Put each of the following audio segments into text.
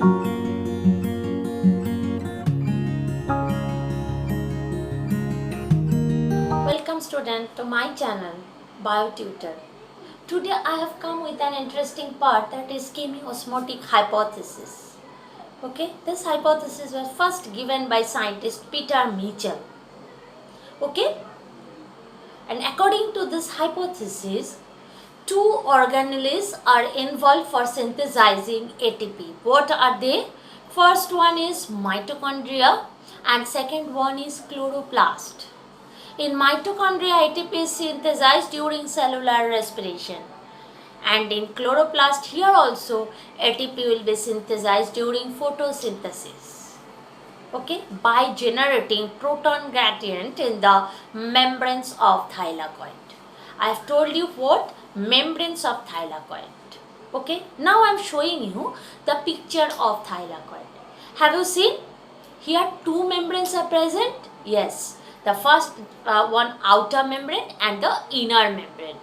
Welcome student to my channel BioTutor. Today I have come with an interesting part, that is chemiosmotic hypothesis. Okay, this hypothesis was first given by scientist Peter Mitchell. Okay, and according to this hypothesis, two organelles are involved for synthesizing ATP. What are they? First one is mitochondria and second one is chloroplast. In mitochondria, ATP is synthesized during cellular respiration, and in chloroplast here also ATP will be synthesized during photosynthesis. Okay, by generating proton gradient in the membranes of thylakoid. I have told you what? Membranes of thylakoid. Okay, now I am showing you the picture of thylakoid. Have you seen? Here two membranes are present. Yes, the first one outer membrane and the inner membrane.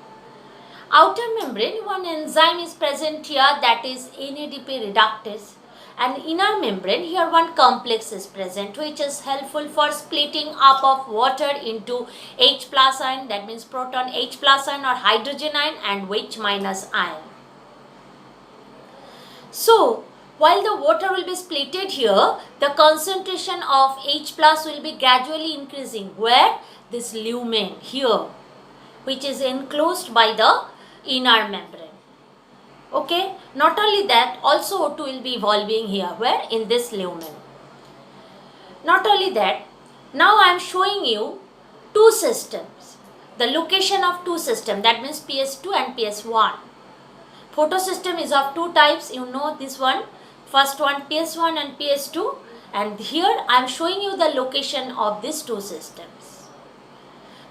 Outer membrane, one enzyme is present here, that is NADP reductase, and inner membrane, here one complex is present which is helpful for splitting up of water into H plus ion, that means proton H plus ion or hydrogen ion, and H minus ion. So while the water will be splitted here, the concentration of H plus will be gradually increasing. Where? This lumen here, which is enclosed by the inner membrane. Okay, not only that, also O2 will be evolving here. Where? In this lumen. Not only that, now I am showing you two systems. The location of two systems, that means PS2 and PS1. Photosystem is of two types, you know this one. First one PS1 and PS2, and here I am showing you the location of these two systems.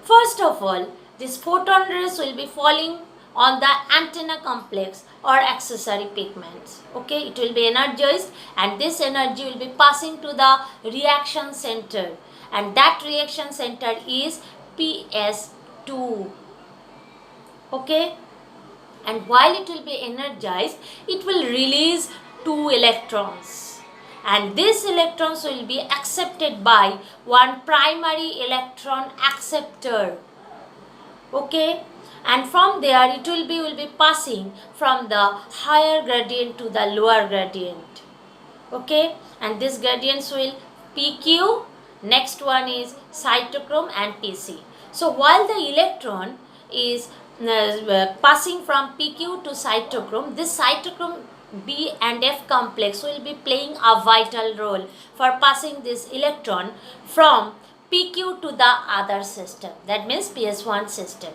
First of all, this photon rays will be falling on the antenna complex or accessory pigments. Okay, it will be energized and this energy will be passing to the reaction center, and that reaction center is PS2. Okay, and while it will be energized, it will release two electrons, and these electrons will be accepted by one primary electron acceptor. Okay, and from there it will be passing from the higher gradient to the lower gradient. Okay, and these gradients will PQ, next one is cytochrome and PC. So while the electron is passing from PQ to cytochrome, this cytochrome B and F complex will be playing a vital role for passing this electron from PQ to the other system, that means PS1 system.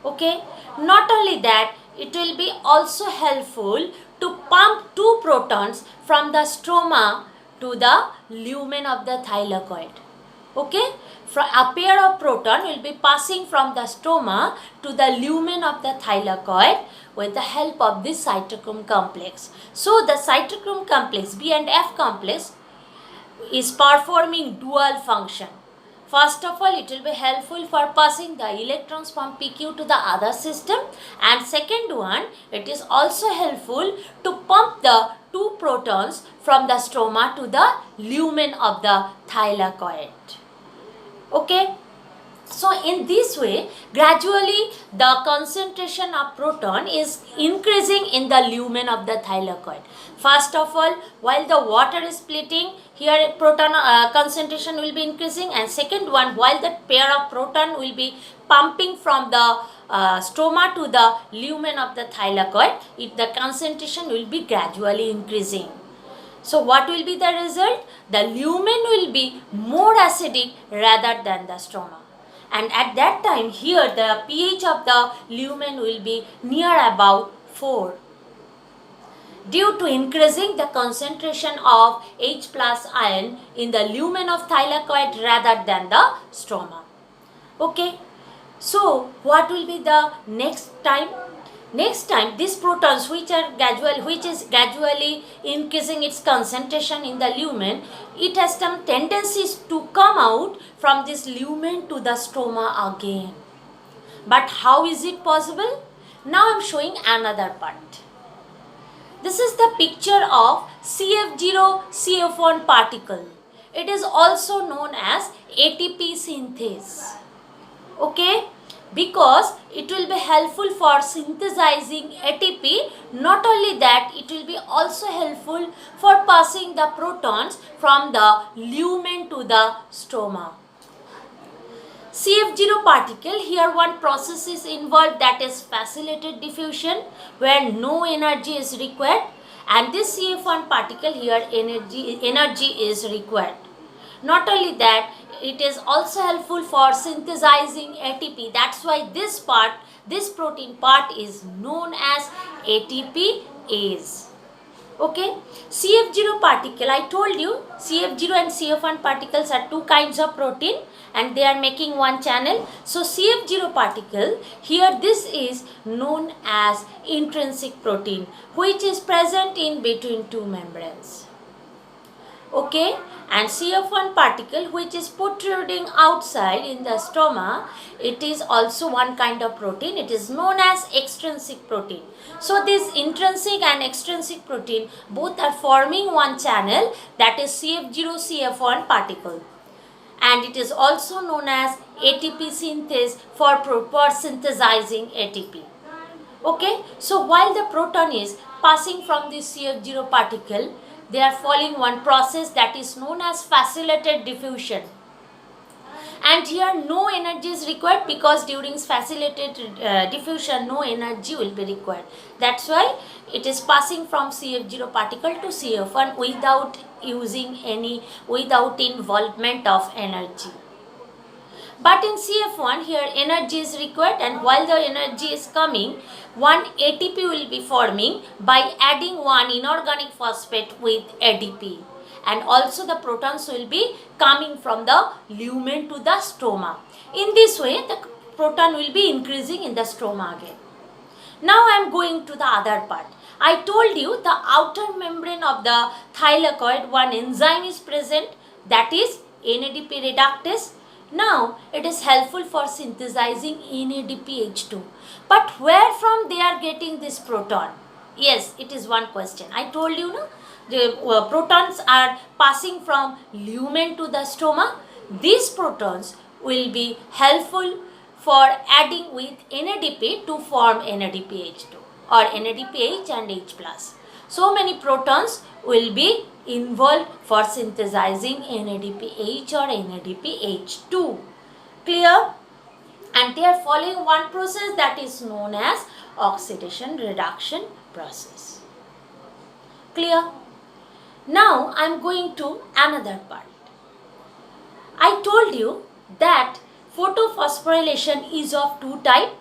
Okay, not only that, it will be also helpful to pump two protons from the stroma to the lumen of the thylakoid. Okay, a pair of proton will be passing from the stroma to the lumen of the thylakoid with the help of this cytochrome complex. So the cytochrome complex B and F complex is performing dual function. First of all, it will be helpful for passing the electrons from PQ to the other system, and second one, it is also helpful to pump the two protons from the stroma to the lumen of the thylakoid. Okay, so in this way, gradually the concentration of proton is increasing in the lumen of the thylakoid. First of all, while the water is splitting, here proton concentration will be increasing, and second one, while that pair of proton will be pumping from the stroma to the lumen of the thylakoid, the concentration will be gradually increasing. So what will be the result? The lumen will be more acidic rather than the stroma. And at that time, here the pH of the lumen will be near about 4, due to increasing the concentration of H plus ion in the lumen of thylakoid rather than the stroma. Okay, so what will be the next time? Next time, these protons which is gradually increasing its concentration in the lumen, it has some tendencies to come out from this lumen to the stroma again. But how is it possible? Now I am showing another part. This is the picture of CF0 CF1 particle. It is also known as ATP synthase. Okay, because it will be helpful for synthesizing ATP. Not only that, it will be also helpful for passing the protons from the lumen to the stroma. CF0 particle, here one process is involved, that is facellated diffusion, where no energy is required, and this CF1 particle here energy is required. Not only that, it is also helpful for synthesizing ATP. That's why this protein part is known as ATPase. Okay, CF0 particle, I told you CF0 and CF1 particles are two kinds of protein and they are making one channel. So CF0 particle, here this is known as intrinsic protein, which is present in between two membranes. Okay, and CF1 particle, which is protruding outside in the stroma, it is also one kind of protein. It is known as extrinsic protein. So this intrinsic and extrinsic protein both are forming one channel, that is CF0 CF1 particle, and it is also known as ATP synthase for synthesizing ATP. Okay, so while the proton is passing from this CF0 particle, they are following one process that is known as facellated diffusion. And here no energy is required, because during facellated diffusion no energy will be required. That's why it is passing from CF0 particle to CF1 without involvement of energy. But in CF1 here energy is required, and while the energy is coming, one ATP will be forming by adding one inorganic phosphate with ADP, and also the protons will be coming from the lumen to the stroma. In this way the proton will be increasing in the stroma again. Now I am going to the other part. I told you the outer membrane of the thylakoid, one enzyme is present, that is NADP reductase. Now it is helpful for synthesizing NADPH2. But where from they are getting this proton? Yes, it is one question. I told you, no? The protons are passing from lumen to the stroma. These protons will be helpful for adding with NADP to form NADPH2 or NADPH and H+. So many protons will be involved for synthesizing NADPH or NADPH2. Clear? And they are following one process that is known as oxidation reduction process. Clear? Now I am going to another part. I told you that photophosphorylation is of two types.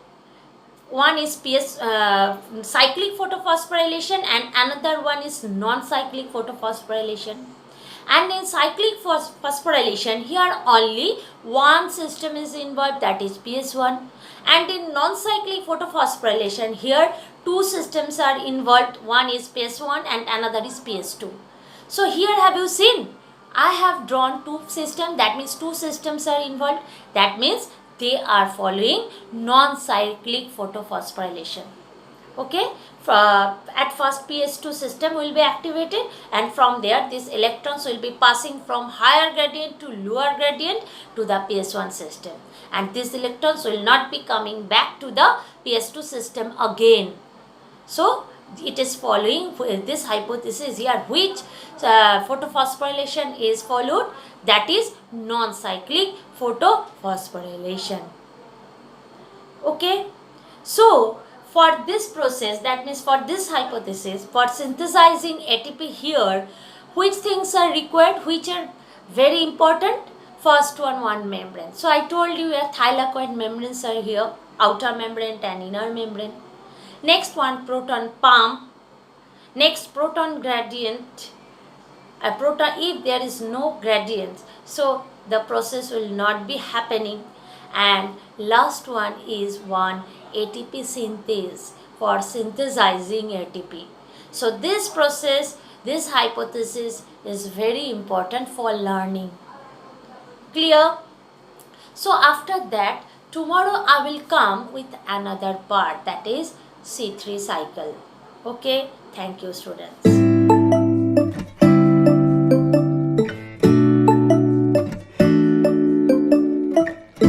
One is cyclic photophosphorylation and another one is non-cyclic photophosphorylation. And in cyclic phosphorylation, here only one system is involved, that is PS1. And in non-cyclic photophosphorylation, here two systems are involved. One is PS1 and another is PS2. So here have you seen? I have drawn two systems, that means two systems are involved. That means they are following non-cyclic photophosphorylation. Okay, at first PS2 system will be activated, and from there these electrons will be passing from higher gradient to lower gradient to the PS1 system, and these electrons will not be coming back to the PS2 system again. So it is following this hypothesis here, which photophosphorylation is followed, that is non-cyclic photophosphorylation. Okay, so for this process, that means for this hypothesis, for synthesizing ATP here, which things are required, which are very important? First one membrane. So I told you a thylakoid membranes are here, outer membrane and inner membrane. Next one, proton pump. Next, proton gradient. A proton, if there is no gradient, so the process will not be happening. And last one is one ATP synthase for synthesizing ATP. So this process, this hypothesis is very important for learning. Clear? So after that, tomorrow I will come with another part, that is C3 cycle. Okay. Thank you, students.